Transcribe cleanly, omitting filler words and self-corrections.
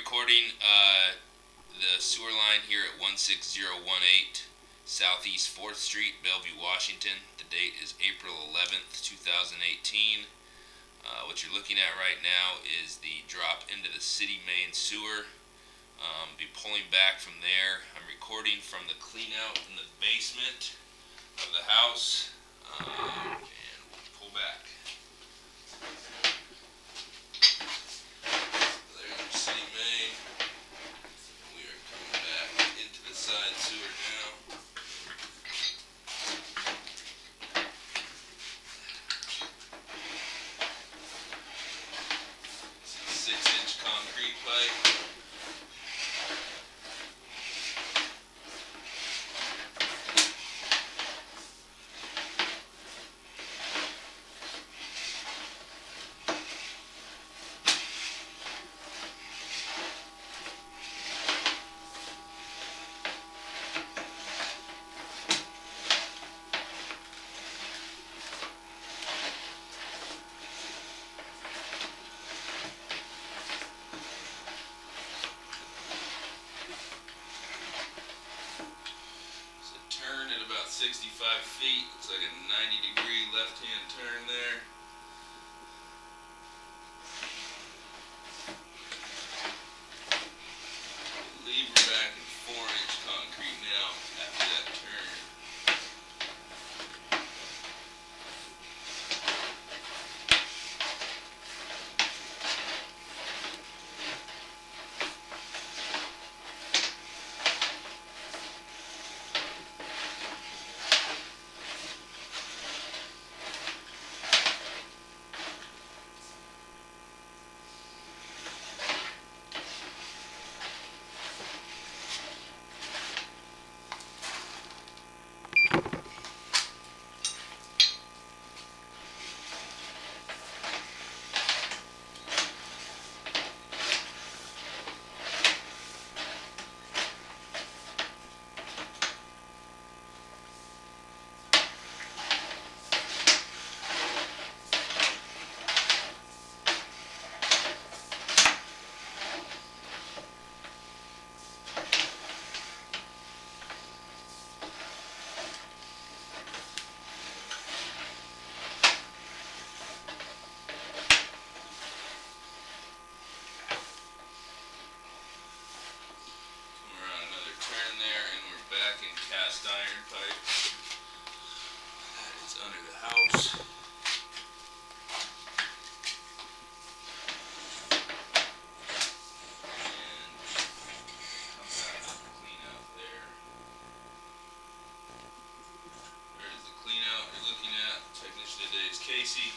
recording the sewer line here at 16018 Southeast 4th Street, Bellevue, Washington. The date is April 11th, 2018. What you're looking at right now is the drop into the city main sewer. Be pulling back from there. I'm recording from the clean out in the basement of the house. And we'll pull back. There's the city main. And we are coming back into the side sewer now. This is a 6-inch concrete pipe. Turn at about 65 feet. Looks like a 90-degree left-hand turn there. Lever back in 4-inch concrete now after that turn. Cast iron pipe that is under the house. And come back and clean out there. There's the clean out you're looking at. Technician today is Casey.